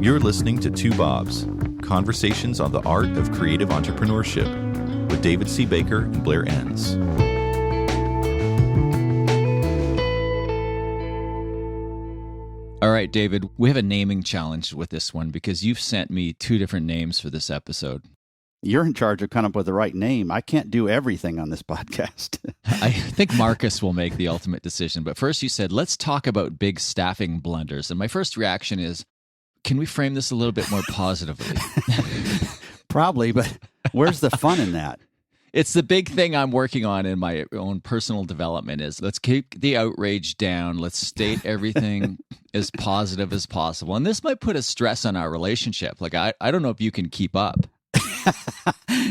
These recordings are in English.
You're listening to Two Bobs, conversations on the art of creative entrepreneurship with David C. Baker and Blair Enns. All right, David, we have a naming challenge with this one because you've sent me two different names for this episode. You're in charge of coming up with the right name. I can't do everything on this podcast. I think Marcus will make the ultimate decision. But first you said, let's talk about big staffing blunders. And my first reaction is, can we frame this a little bit more positively? Probably, but where's the fun in that? It's the big thing I'm working on in my own personal development is let's keep the outrage down. Let's state everything as positive as possible. And this might put a stress on our relationship. Like, I don't know if you can keep up.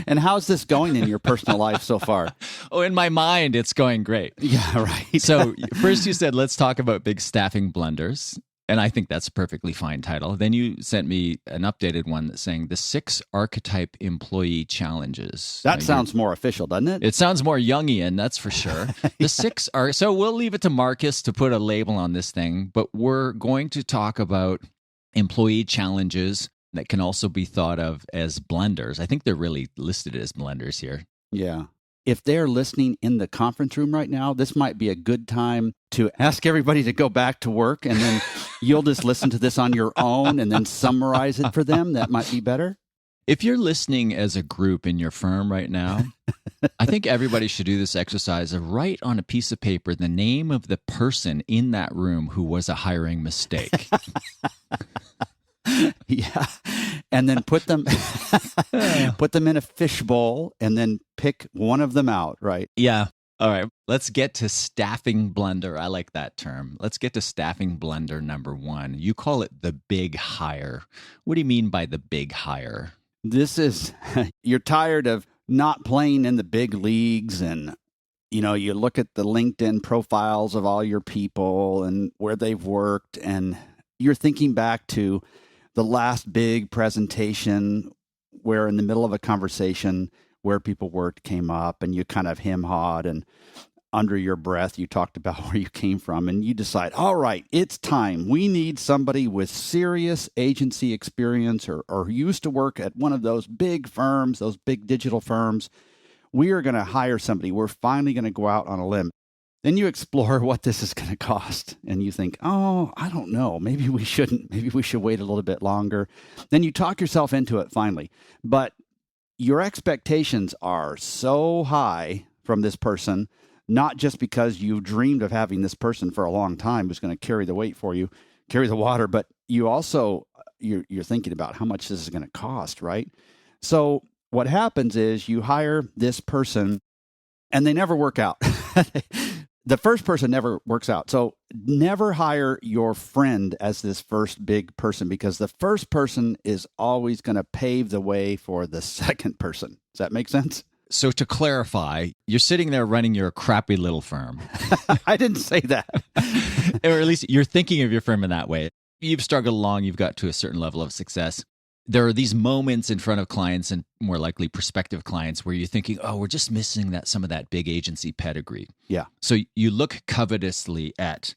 And how's this going in your personal life so far? Oh, in my mind, it's going great. Yeah, right. So first you said, let's talk about big staffing blunders. And I think that's a perfectly fine title. Then you sent me an updated one that's saying the 6 archetype employee challenges. That sounds more official, doesn't it? It sounds more Jungian, that's for sure. The 6 are, so we'll leave it to Marcus to put a label on this thing, but we're going to talk about employee challenges that can also be thought of as blunders. I think they're really listed as blunders here. Yeah. If they're listening in the conference room right now, this might be a good time to ask everybody to go back to work, and then you'll just listen to this on your own and then summarize it for them. That might be better. If you're listening as a group in your firm right now, I think everybody should do this exercise of write on a piece of paper the name of the person in that room who was a hiring mistake. Yeah. And then put them in a fishbowl and then pick one of them out, right? Yeah. All right. Let's get to staffing blunder. I like that term. Let's get to staffing blunder number 1. You call it the big hire. What do you mean by the big hire? This is, you're tired of not playing in the big leagues, and you look at the LinkedIn profiles of all your people and where they've worked, and you're thinking back to the last big presentation where in the middle of a conversation where people worked came up, and you kind of hem-hawed, and under your breath you talked about where you came from, and you decide, all right, it's time. We need somebody with serious agency experience or used to work at one of those big firms, those big digital firms. We are going to hire somebody. We're finally going to go out on a limb. Then you explore what this is going to cost, and you think, oh, I don't know. Maybe we shouldn't. Maybe we should wait a little bit longer. Then you talk yourself into it finally. But your expectations are so high from this person, not just because you've dreamed of having this person for a long time who's going to carry the weight for you, carry the water, but you also, you're thinking about how much this is going to cost, right? So what happens is you hire this person, and they never work out. The first person never works out. So never hire your friend as this first big person, because the first person is always going to pave the way for the second person. Does that make sense? So to clarify, you're sitting there running your crappy little firm. I didn't say that. Or at least you're thinking of your firm in that way. You've struggled along. You've got to a certain level of success. There are these moments in front of clients and more likely prospective clients where you're thinking, oh, we're just missing some of that big agency pedigree. Yeah. So you look covetously at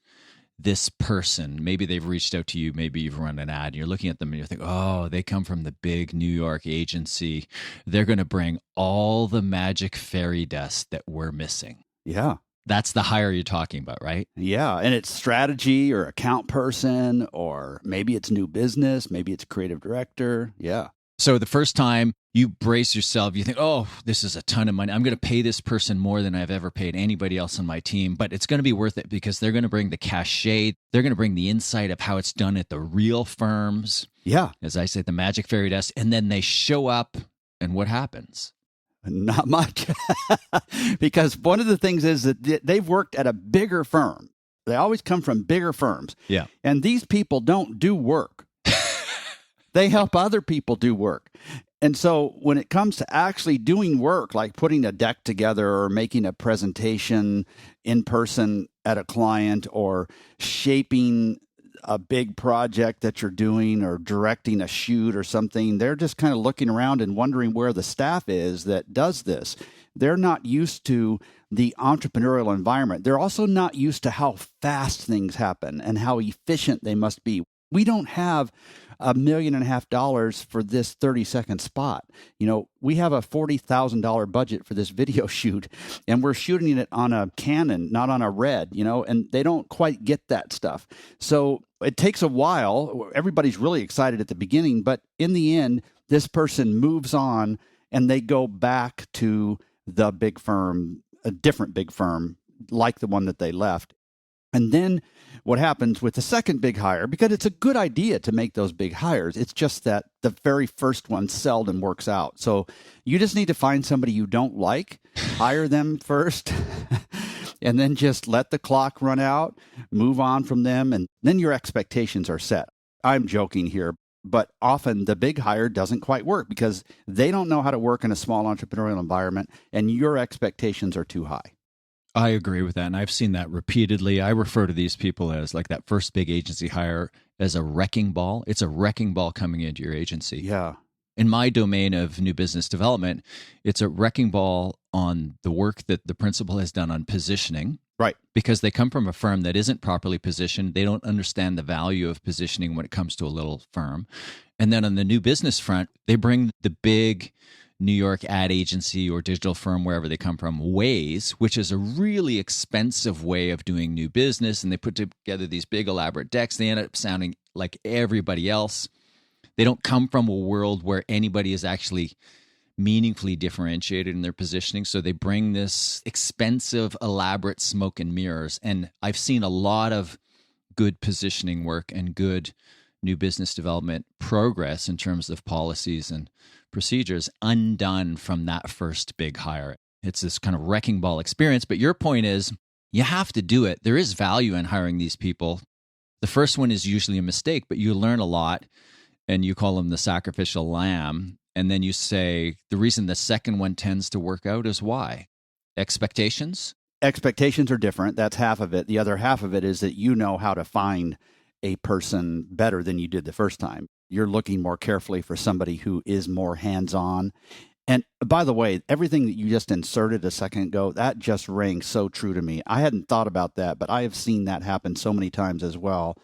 this person. Maybe they've reached out to you. Maybe you've run an ad. And you're looking at them and you think, oh, they come from the big New York agency. They're going to bring all the magic fairy dust that we're missing. Yeah. That's the hire you're talking about, right? Yeah. And it's strategy or account person, or maybe it's new business. Maybe it's creative director. Yeah. So the first time you brace yourself, you think, oh, this is a ton of money. I'm going to pay this person more than I've ever paid anybody else on my team, but it's going to be worth it because they're going to bring the cachet. They're going to bring the insight of how it's done at the real firms. Yeah. As I say, the magic fairy dust. And then they show up, and what happens? Not much. Because one of the things is that they've worked at a bigger firm. They always come from bigger firms. Yeah. And these people don't do work. They help other people do work. And so when it comes to actually doing work, like putting a deck together or making a presentation in person at a client or shaping a big project that you're doing or directing a shoot or something, they're just kind of looking around and wondering where the staff is that does this. They're not used to the entrepreneurial environment. They're also not used to how fast things happen and how efficient they must be. We don't have $1.5 million for this 30-second spot. We have a $40,000 budget for this video shoot, and we're shooting it on a Canon, not on a Red, and they don't quite get that stuff. So it takes a while. Everybody's really excited at the beginning, but in the end, this person moves on and they go back to the big firm, a different big firm, like the one that they left. And then what happens with the second big hire, because it's a good idea to make those big hires, it's just that the very first one seldom works out. So you just need to find somebody you don't like, hire them first, and then just let the clock run out, move on from them, and then your expectations are set. I'm joking here, but often the big hire doesn't quite work because they don't know how to work in a small entrepreneurial environment, and your expectations are too high. I agree with that, and I've seen that repeatedly. I refer to these people as like that first big agency hire as a wrecking ball. It's a wrecking ball coming into your agency. Yeah. In my domain of new business development, it's a wrecking ball on the work that the principal has done on positioning. Right. Because they come from a firm that isn't properly positioned. They don't understand the value of positioning when it comes to a little firm. And then on the new business front, they bring the big New York ad agency or digital firm, wherever they come from, ways, which is a really expensive way of doing new business. And they put together these big elaborate decks. They end up sounding like everybody else. They don't come from a world where anybody is actually meaningfully differentiated in their positioning. So they bring this expensive, elaborate smoke and mirrors. And I've seen a lot of good positioning work and good new business development progress in terms of policies and procedures undone from that first big hire. It's this kind of wrecking ball experience. But your point is, you have to do it. There is value in hiring these people. The first one is usually a mistake, but you learn a lot, and you call them the sacrificial lamb. And then you say, the reason the second one tends to work out is why? Expectations? Expectations are different. That's half of it. The other half of it is that you know how to find a person better than you did the first time. You're looking more carefully for somebody who is more hands-on. And by the way, everything that you just inserted a second ago, that just rang so true to me. I hadn't thought about that, but I have seen that happen so many times as well.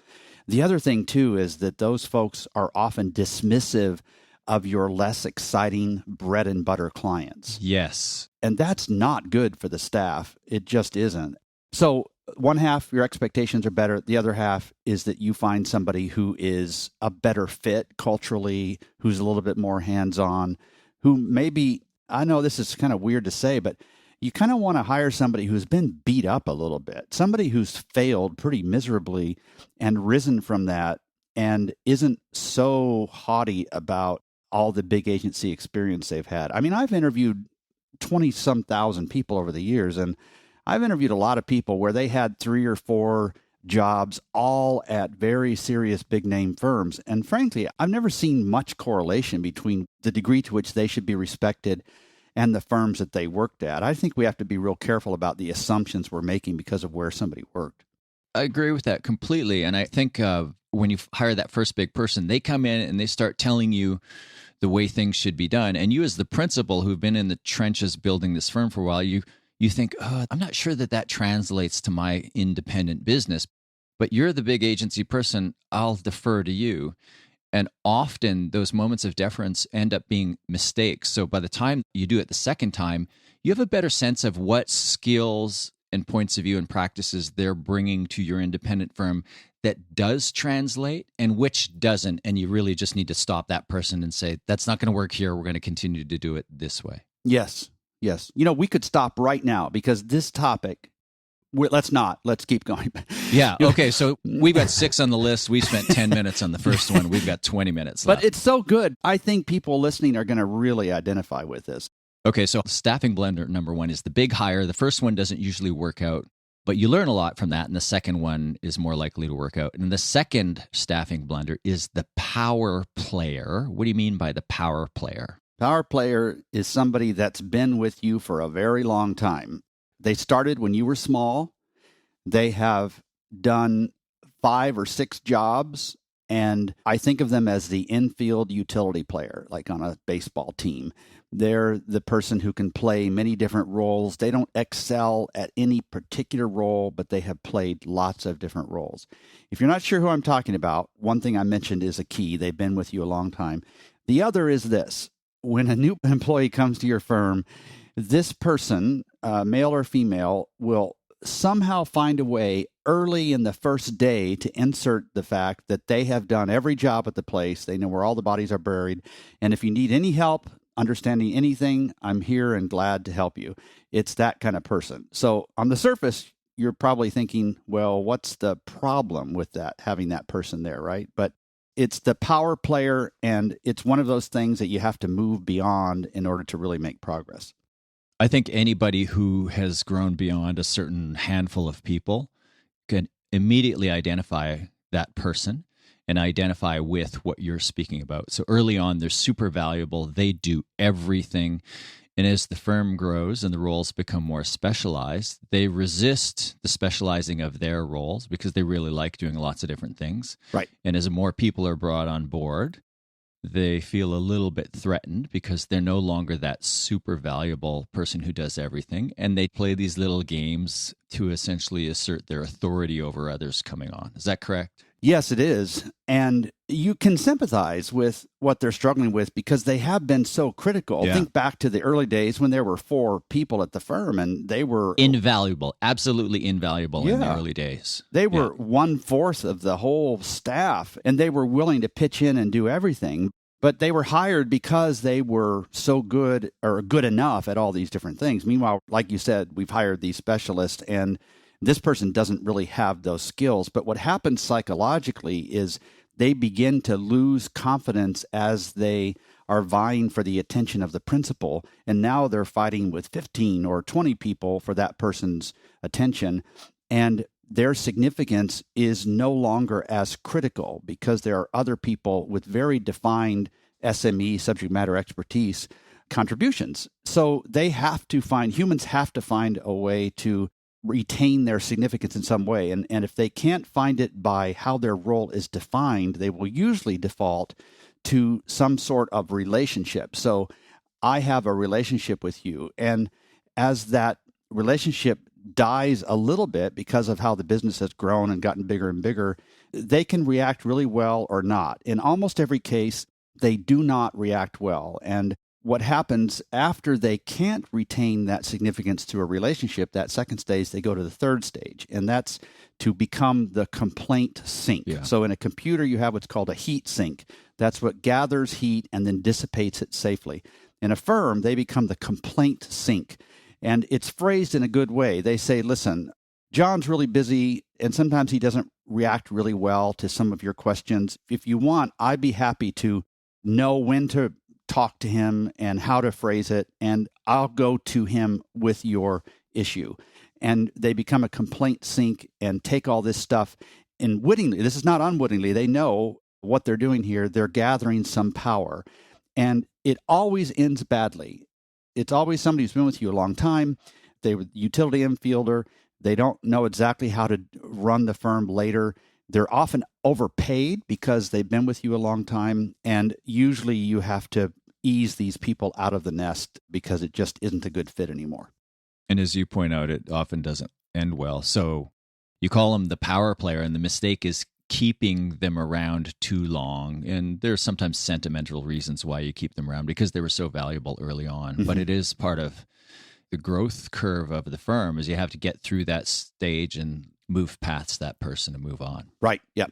The other thing, too, is that those folks are often dismissive of your less exciting bread and butter clients. Yes. And that's not good for the staff. It just isn't. So one half, your expectations are better. The other half is that you find somebody who is a better fit culturally, who's a little bit more hands-on, who maybe, I know this is kind of weird to say, but you kind of want to hire somebody who's been beat up a little bit, somebody who's failed pretty miserably and risen from that and isn't so haughty about all the big agency experience they've had. I mean, I've interviewed 20-some thousand people over the years, and I've interviewed a lot of people where they had 3 or 4 jobs, all at very serious big name firms. And frankly, I've never seen much correlation between the degree to which they should be respected and the firms that they worked at. I think we have to be real careful about the assumptions we're making because of where somebody worked. I agree with that completely. And I think when you hire that first big person, they come in and they start telling you the way things should be done. And you as the principal who've been in the trenches building this firm for a while, you think, oh, I'm not sure that translates to my independent business. But you're the big agency person, I'll defer to you. And often those moments of deference end up being mistakes. So by the time you do it the second time, you have a better sense of what skills and points of view and practices they're bringing to your independent firm that does translate and which doesn't. And you really just need to stop that person and say, that's not going to work here. We're going to continue to do it this way. Yes. Yes. We could stop right now because this topic, let's keep going. Yeah. Okay. So we've got 6 on the list. We spent 10 minutes on the first one. We've got 20 minutes left. But it's so good. I think people listening are going to really identify with this. Okay. So staffing blunder number 1 is the big hire. The first one doesn't usually work out, but you learn a lot from that. And the second one is more likely to work out. And the second staffing blunder is the power player. What do you mean by the power player? Power player is somebody that's been with you for a very long time. They started when you were small. They have done 5 or 6 jobs, And I think of them as the infield utility player, like on a baseball team. They're the person who can play many different roles. They don't excel at any particular role, but they have played lots of different roles. If you're not sure who I'm talking about, one thing I mentioned is a key. They've been with you a long time. The other is this. When a new employee comes to your firm, this person, male or female, will somehow find a way early in the first day to insert the fact that they have done every job at the place. They know where all the bodies are buried. And if you need any help understanding anything, I'm here and glad to help you. It's that kind of person. So on the surface, you're probably thinking, well, what's the problem with that, having that person there, right? But it's the power player, and it's one of those things that you have to move beyond in order to really make progress. I think anybody who has grown beyond a certain handful of people can immediately identify that person and identify with what you're speaking about. So early on, they're super valuable. They do everything. And as the firm grows and the roles become more specialized, they resist the specializing of their roles because they really like doing lots of different things. Right. And as more people are brought on board, they feel a little bit threatened because they're no longer that super valuable person who does everything. And they play these little games to essentially assert their authority over others coming on. Is that correct? Yes, it is. And you can sympathize with what they're struggling with because they have been so critical. Yeah. Think back to the early days when there were 4 people at the firm and they were Invaluable, absolutely invaluable in the Yeah. early days. They were 1/4 of the whole staff, and they were willing to pitch in and do everything. But they were hired because they were so good or good enough at all these different things. Meanwhile, like you said, we've hired these specialists, and this person doesn't really have those skills. But what happens psychologically is they begin to lose confidence as they are vying for the attention of the principal. And now they're fighting with 15 or 20 people for that person's attention. And their significance is no longer as critical because there are other people with very defined SME, subject matter expertise, contributions. So they have to find, humans have to find a way to retain their significance in some way. And if they can't find it by how their role is defined, they will usually default to some sort of relationship. So I have a relationship with you. And as that relationship dies a little bit because of how the business has grown and gotten bigger and bigger, they can react really well or not. In almost every case, they do not react well. And what happens after they can't retain that significance to a relationship, that second stage, they go to the third stage, and that's to become the complaint sink. Yeah. So in a computer, you have what's called a heat sink. That's what gathers heat and then dissipates it safely. In a firm, they become the complaint sink. And it's phrased in a good way. They say, listen, John's really busy, and sometimes he doesn't react really well to some of your questions. If you want, I'd be happy to know when to talk to him and how to phrase it, and I'll go to him with your issue. And they become a complaint sink and take all this stuff, and wittingly, this is not unwittingly, they know what they're doing here. They're gathering some power, and it always ends badly. It's always somebody who's been with you a long time. They were utility infielder. They don't know exactly how to run the firm later. They're often overpaid because they've been with you a long time. And usually you have to ease these people out of the nest because it just isn't a good fit anymore. And as you point out, it often doesn't end well. So you call them the power player, and the mistake is keeping them around too long. And there's sometimes sentimental reasons why you keep them around because they were so valuable early on. Mm-hmm. But it is part of the growth curve of the firm is you have to get through that stage and move past that person and move on. Right. Yep.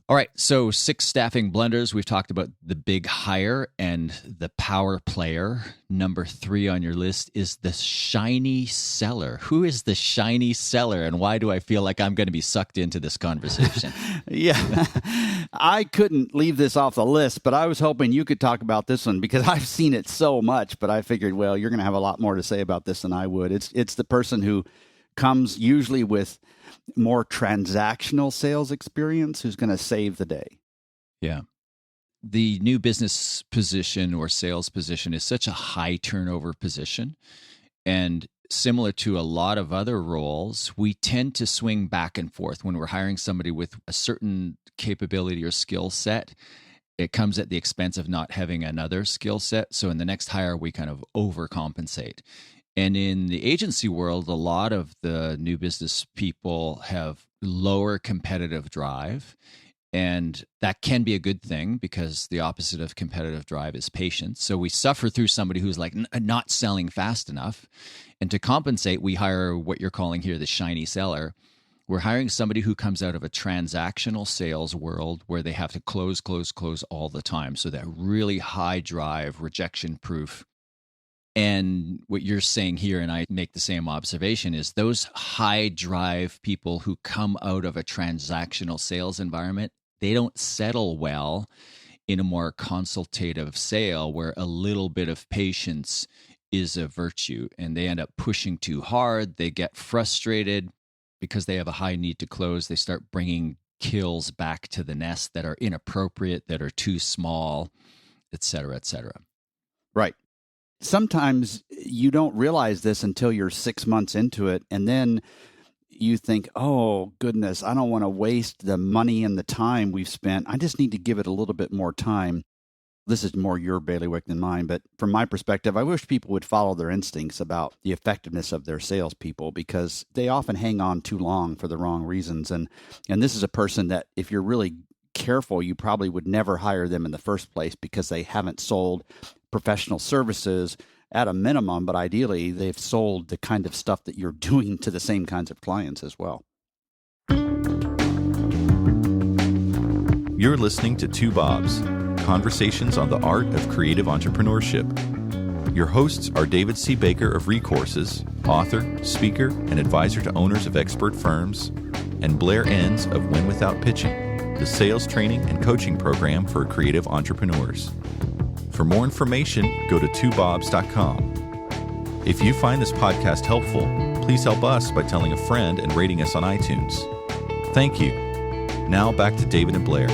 All right. So 6 staffing blunders. We've talked about the big hire and the power player. Number 3 on your list is the shiny seller. Who is the shiny seller, and why do I feel like I'm going to be sucked into this conversation? Yeah, I couldn't leave this off the list, but I was hoping you could talk about this one because I've seen it so much, but I figured, well, you're going to have a lot more to say about this than I would. It's the person who comes usually with more transactional sales experience who's going to save the day. Yeah. The new business position or sales position is such a high turnover position. And similar to a lot of other roles, we tend to swing back and forth when we're hiring somebody with a certain capability or skill set. It comes at the expense of not having another skill set. So in the next hire, we kind of overcompensate. And in the agency world, a lot of the new business people have lower competitive drive. And that can be a good thing because the opposite of competitive drive is patience. So we suffer through somebody who's like not selling fast enough. And to compensate, we hire what you're calling here the shiny seller. We're hiring somebody who comes out of a transactional sales world where they have to close all the time. So that really high drive, rejection proof. And what you're saying here, and I make the same observation, is those high drive people who come out of a transactional sales environment, they don't settle well in a more consultative sale where a little bit of patience is a virtue, and they end up pushing too hard. They get frustrated because they have a high need to close. They start bringing kills back to the nest that are inappropriate, that are too small, et cetera, et cetera. Right. Sometimes you don't realize this until you're 6 months into it, and then you think, oh, goodness, I don't want to waste the money and the time we've spent. I just need to give it a little bit more time. This is more your bailiwick than mine, but from my perspective, I wish people would follow their instincts about the effectiveness of their salespeople because they often hang on too long for the wrong reasons. And this is a person that if you're really careful, you probably would never hire them in the first place because they haven't sold professional services at a minimum, but ideally they've sold the kind of stuff that you're doing to the same kinds of clients as well. You're listening to Two Bobs, conversations on the art of creative entrepreneurship. Your hosts are David C. Baker of Recourses, author, speaker, and advisor to owners of expert firms, and Blair Enns of Win Without Pitching, the sales training and coaching program for creative entrepreneurs. For more information, go to twobobs.com. If you find this podcast helpful, please help us by telling a friend and rating us on iTunes. Thank you. Now back to David and Blair.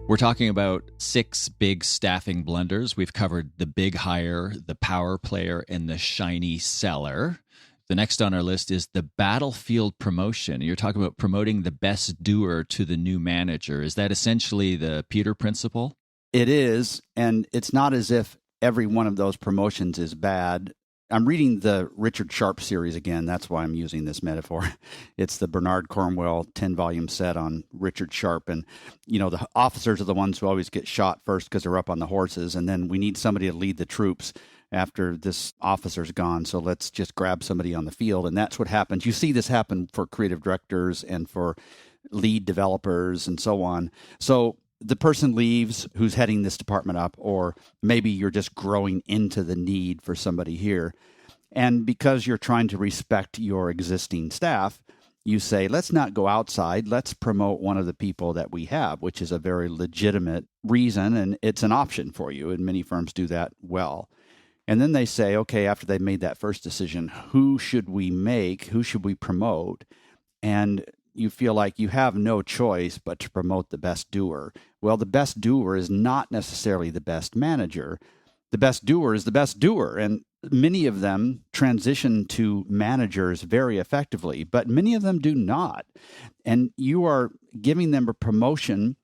We're talking about 6 big staffing blunders. We've covered the big hire, the power player, and the shiny seller. The next on our list is the battlefield promotion. You're talking about promoting the best doer to the new manager. Is that essentially the Peter principle? It is, and it's not as if every one of those promotions is bad. I'm reading the Richard Sharp series again. That's why I'm using this metaphor. It's the Bernard Cornwell 10-volume set on Richard Sharp. And, the officers are the ones who always get shot first because they're up on the horses. And then we need somebody to lead the troops after this officer's gone. So let's just grab somebody on the field. And that's what happens. You see this happen for creative directors and for lead developers and so on. So the person leaves who's heading this department up, or maybe you're just growing into the need for somebody here. And because you're trying to respect your existing staff, you say, let's not go outside. Let's promote one of the people that we have, which is a very legitimate reason. And it's an option for you. And many firms do that well. And then they say, okay, after they've made that first decision, who should we make? Who should we promote? And you feel like you have no choice but to promote the best doer. Well, the best doer is not necessarily the best manager. The best doer is the best doer. And many of them transition to managers very effectively, but many of them do not. And you are giving them a promotion,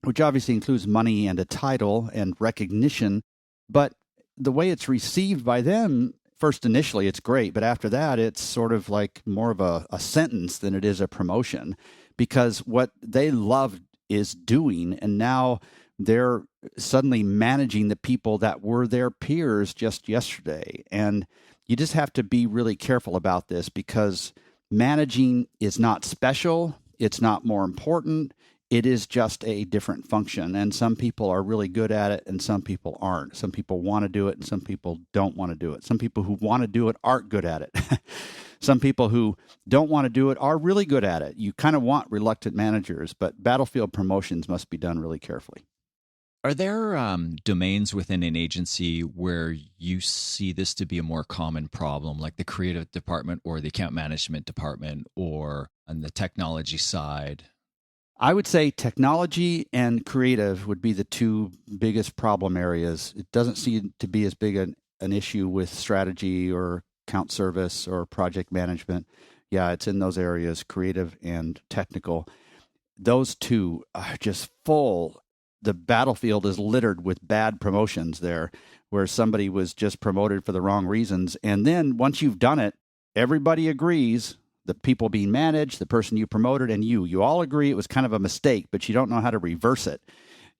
which obviously includes money and a title and recognition, but the way it's received by them, first initially it's great, but after that it's sort of like more of a sentence than it is a promotion, because what they loved is doing, and now they're suddenly managing the people that were their peers just yesterday. And you just have to be really careful about this, because managing is not special, it's not more important. It is just a different function, and some people are really good at it and some people aren't. Some people want to do it and some people don't want to do it. Some people who want to do it aren't good at it. Some people who don't want to do it are really good at it. You kind of want reluctant managers, but battlefield promotions must be done really carefully. Are there domains within an agency where you see this to be a more common problem, like the creative department or the account management department, or on the technology side? I would say technology and creative would be the two biggest problem areas. It doesn't seem to be as big an issue with strategy or account service or project management, yeah, it's in those areas, creative and technical. Those two are just full. The battlefield is littered with bad promotions there, where somebody was just promoted for the wrong reasons. And then once you've done it, everybody agrees, the people being managed, the person you promoted, and you all agree it was kind of a mistake, but you don't know how to reverse it.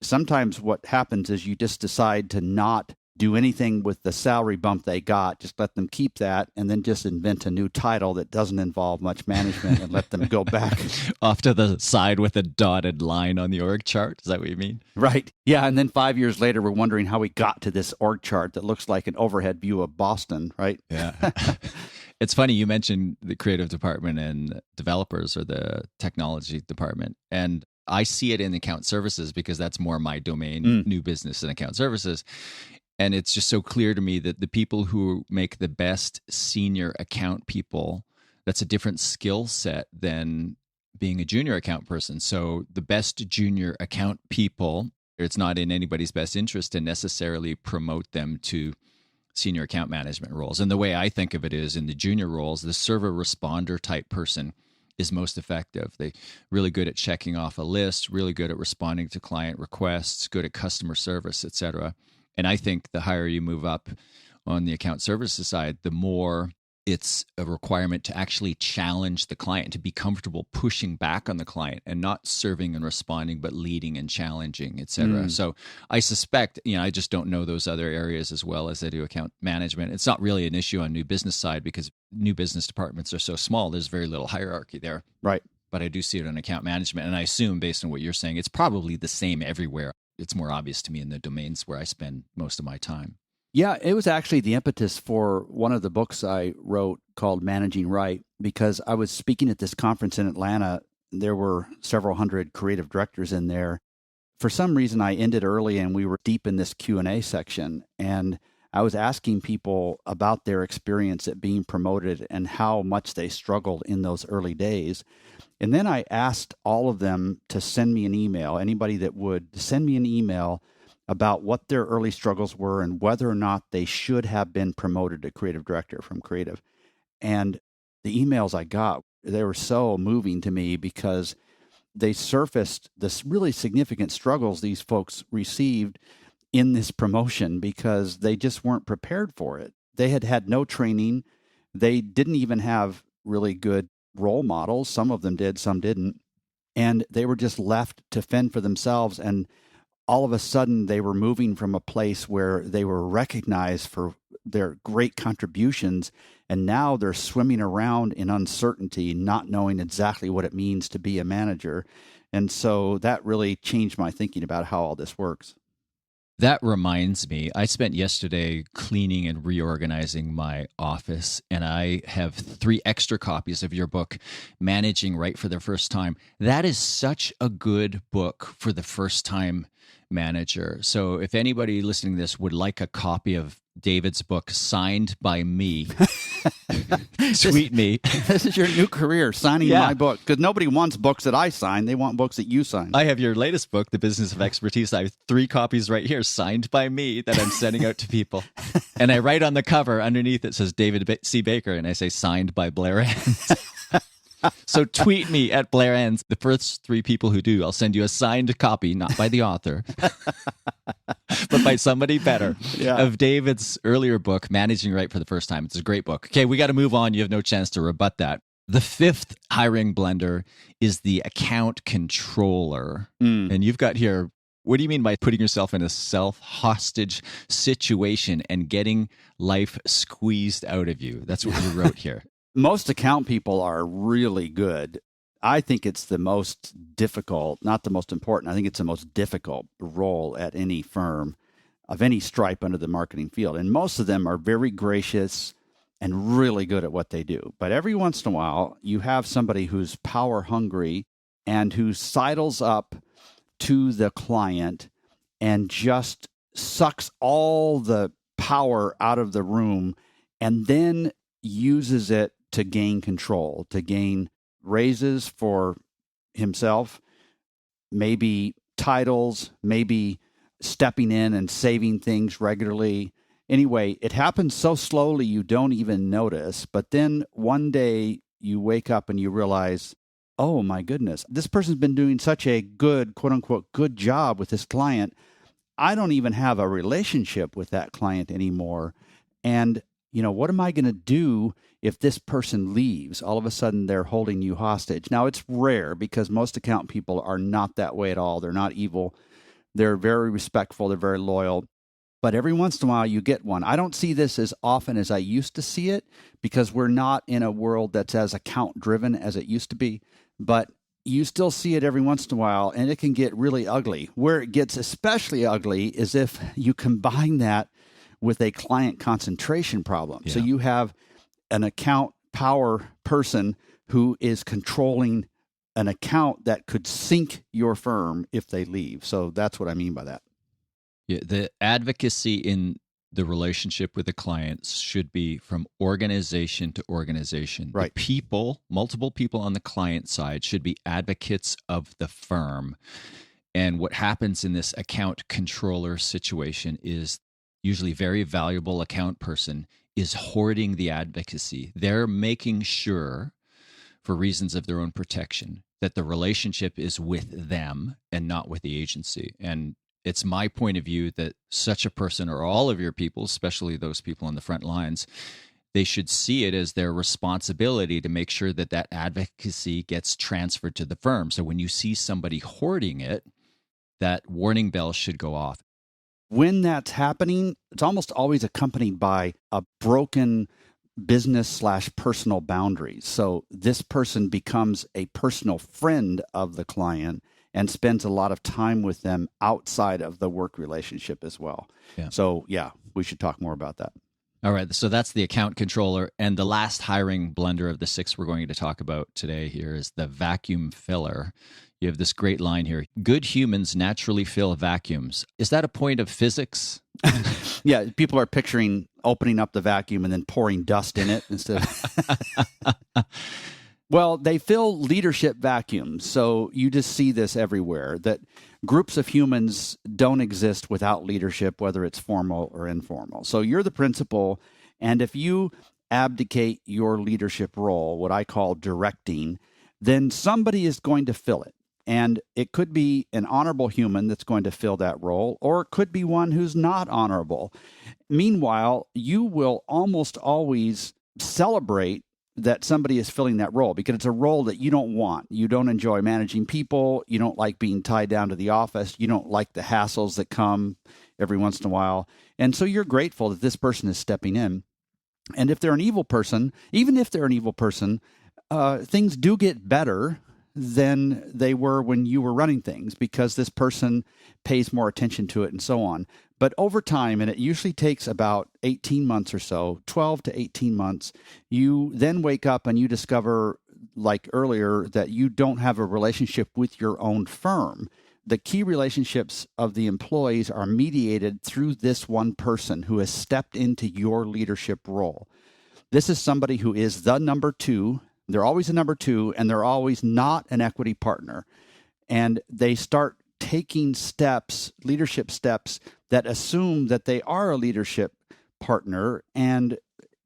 Sometimes what happens is you just decide to not do anything with the salary bump they got, just let them keep that, and then just invent a new title that doesn't involve much management and let them go back. Off to the side with a dotted line on the org chart. Is that what you mean? Right. Yeah. And then 5 years later, we're wondering how we got to this org chart that looks like an overhead view of Boston, right? Yeah. It's funny, you mentioned the creative department and developers or the technology department. And I see it in account services because that's more my domain, new business and account services. And it's just so clear to me that the people who make the best senior account people, that's a different skill set than being a junior account person. So the best junior account people, it's not in anybody's best interest to necessarily promote them to senior account management roles. And the way I think of it is in the junior roles, the server responder type person is most effective. They really good at checking off a list, really good at responding to client requests, good at customer service, et cetera. And I think the higher you move up on the account services side, the more it's a requirement to actually challenge the client, to be comfortable pushing back on the client and not serving and responding, but leading and challenging, et cetera. So I suspect, I just don't know those other areas as well as I do account management. It's not really an issue on new business side because new business departments are so small. There's very little hierarchy there. Right. But I do see it on account management. And I assume based on what you're saying, it's probably the same everywhere. It's more obvious to me in the domains where I spend most of my time. Yeah, it was actually the impetus for one of the books I wrote called Managing Right, because I was speaking at this conference in Atlanta. There were several hundred creative directors in there. For some reason, I ended early and we were deep in this Q&A section. And I was asking people about their experience at being promoted and how much they struggled in those early days. And then I asked all of them to send me an email, anybody that would send me an email about what their early struggles were and whether or not they should have been promoted to creative director from creative. And the emails I got, they were so moving to me because they surfaced this really significant struggles these folks received in this promotion because they just weren't prepared for it. They had had no training. They didn't even have really good role models. Some of them did, some didn't. And they were just left to fend for themselves. And all of a sudden, they were moving from a place where they were recognized for their great contributions, and now they're swimming around in uncertainty, not knowing exactly what it means to be a manager. And so that really changed my thinking about how all this works. That reminds me, I spent yesterday cleaning and reorganizing my office, and I have 3 extra copies of your book, Managing Right for the First Time. That is such a good book for the first-time manager. So if anybody listening to this would like a copy of David's book signed by me, tweet me. This is your new career, signing my book, because nobody wants books that I sign. They want books that you sign. I have your latest book, The Business of Expertise. I have 3 copies right here signed by me that I'm sending out to people. And I write on the cover underneath it says David C. Baker, and I say signed by Blair. So tweet me at Blair Ends. The first 3 people who do, I'll send you a signed copy, not by the author, but by somebody better, of David's earlier book, Managing Right for the First Time. It's a great book. Okay, we got to move on. You have no chance to rebut that. The 5th hiring blunder is the account controller. And you've got here, what do you mean by putting yourself in a self-hostage situation and getting life squeezed out of you? That's what you wrote here. Most account people are really good. I think it's the most difficult, not the most important. I think it's the most difficult role at any firm of any stripe under the marketing field. And most of them are very gracious and really good at what they do. But every once in a while, you have somebody who's power hungry and who sidles up to the client and just sucks all the power out of the room and then uses it to gain control, to gain raises for himself, maybe titles, maybe stepping in and saving things regularly. Anyway, it happens so slowly you don't even notice. But then one day you wake up and you realize, oh my goodness, this person's been doing such a good, quote unquote, good job with this client. I don't even have a relationship with that client anymore. And, what am I going to do if this person leaves? All of a sudden, they're holding you hostage. Now, it's rare because most account people are not that way at all. They're not evil. They're very respectful. They're very loyal. But every once in a while, you get one. I don't see this as often as I used to see it because we're not in a world that's as account-driven as it used to be. But you still see it every once in a while, and it can get really ugly. Where it gets especially ugly is if you combine that with a client concentration problem. Yeah. So you have an account power person who is controlling an account that could sink your firm if they leave. So that's what I mean by that. Yeah, the advocacy in the relationship with the clients should be from organization to organization. Right. The multiple people on the client side should be advocates of the firm. And what happens in this account controller situation is usually very valuable account person is hoarding the advocacy. They're making sure, for reasons of their own protection, that the relationship is with them and not with the agency. And it's my point of view that such a person, or all of your people, especially those people on the front lines, they should see it as their responsibility to make sure that that advocacy gets transferred to the firm. So when you see somebody hoarding it, that warning bell should go off. When that's happening, it's almost always accompanied by a broken business/personal boundaries. So this person becomes a personal friend of the client and spends a lot of time with them outside of the work relationship as well. Yeah. So, we should talk more about that. All right. So that's the account controller. And the last hiring blunder of the 6 we're going to talk about today here is the vacuum filler. You have this great line here. Good humans naturally fill vacuums. Is that a point of physics? Yeah, people are picturing opening up the vacuum and then pouring dust in it instead of... Well, they fill leadership vacuums. So you just see this everywhere, that groups of humans don't exist without leadership, whether it's formal or informal. So you're the principal, and if you abdicate your leadership role, what I call directing, then somebody is going to fill it. And it could be an honorable human that's going to fill that role, or it could be one who's not honorable. Meanwhile, you will almost always celebrate that somebody is filling that role because it's a role that you don't want. You don't enjoy managing people. You don't like being tied down to the office. You don't like the hassles that come every once in a while. And so you're grateful that this person is stepping in. And if they're an evil person, even if they're an evil person, things do get better than they were when you were running things because this person pays more attention to it and so on. But over time, and it usually takes about 18 months or so, 12 to 18 months, you then wake up and you discover, like earlier, that you don't have a relationship with your own firm. The key relationships of the employees are mediated through this one person who has stepped into your leadership role. This is somebody who is the number 2. They're always a number 2, and they're always not an equity partner. And they start taking steps, leadership steps, that assume that they are a leadership partner, and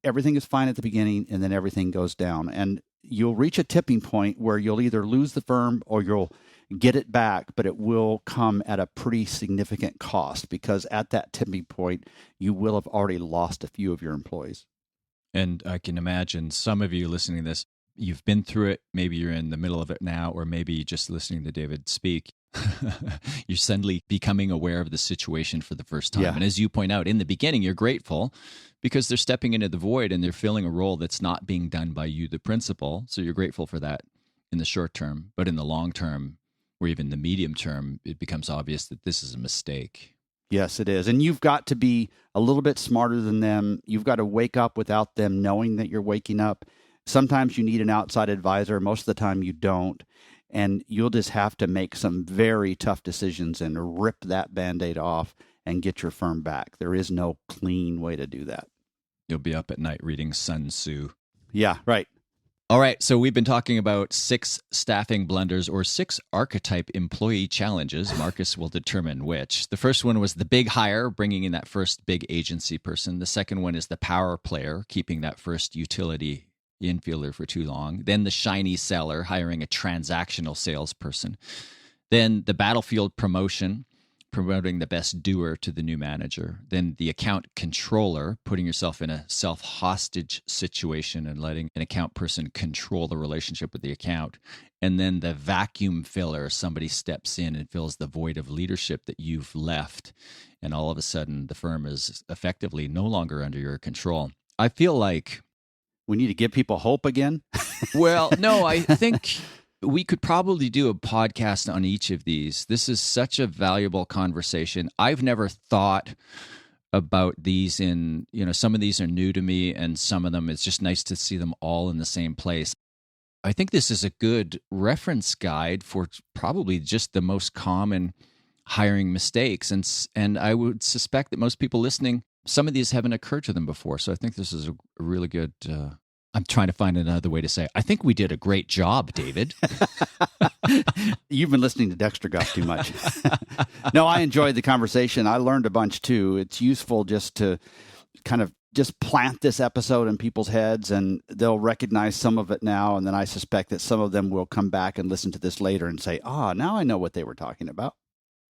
everything is fine at the beginning, and then everything goes down. And you'll reach a tipping point where you'll either lose the firm or you'll get it back, but it will come at a pretty significant cost because at that tipping point, you will have already lost a few of your employees. And I can imagine some of you listening to this, you've been through it. Maybe you're in the middle of it now, or maybe just listening to David speak. You're suddenly becoming aware of the situation for the first time. Yeah. And as you point out, in the beginning, you're grateful because they're stepping into the void and they're filling a role that's not being done by you, the principal. So you're grateful for that in the short term. But in the long term, or even the medium term, it becomes obvious that this is a mistake. Yes, it is. And you've got to be a little bit smarter than them. You've got to wake up without them knowing that you're waking up. Sometimes you need an outside advisor. Most of the time you don't. And you'll just have to make some very tough decisions and rip that Band-Aid off and get your firm back. There is no clean way to do that. You'll be up at night reading Sun Tzu. Yeah, right. All right, so we've been talking about 6 staffing blunders or 6 archetype employee challenges. Marcus will determine which. The first one was the big hire, bringing in that first big agency person. The second one is the power player, keeping that first utility infielder for too long. Then the shiny seller, hiring a transactional salesperson. Then the battlefield promotion, promoting the best doer to the new manager. Then the account controller, putting yourself in a self-hostage situation and letting an account person control the relationship with the account. And then the vacuum filler, somebody steps in and fills the void of leadership that you've left. And all of a sudden, the firm is effectively no longer under your control. I feel like we need to give people hope again. Well, no, I think we could probably do a podcast on each of these. This is such a valuable conversation. I've never thought about these in, some of these are new to me, and some of them, it's just nice to see them all in the same place. I think this is a good reference guide for probably just the most common hiring mistakes. And I would suspect that most people listening, some of these haven't occurred to them before. So I think this is a really good, I'm trying to find another way to say it. I think we did a great job, David. You've been listening to Dexter Guff too much. No, I enjoyed the conversation. I learned a bunch too. It's useful just to kind of just plant this episode in people's heads, and they'll recognize some of it now. And then I suspect that some of them will come back and listen to this later and say, now I know what they were talking about.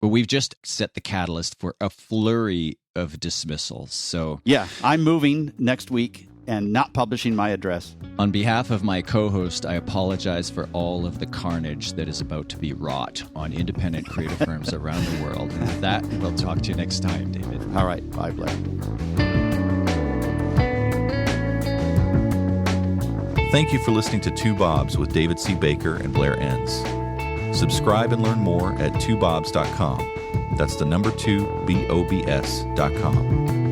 But we've just set the catalyst for a flurry of dismissals. So yeah, I'm moving next week and not publishing my address. On behalf of my co-host, I apologize for all of the carnage that is about to be wrought on independent creative firms around the world. And with that, we'll talk to you next time, David. All right. Bye, Blair. Thank you for listening to Two Bobs with David C. Baker and Blair Enns. Subscribe and learn more at twobobs.com. That's the number 2, BOBS.com.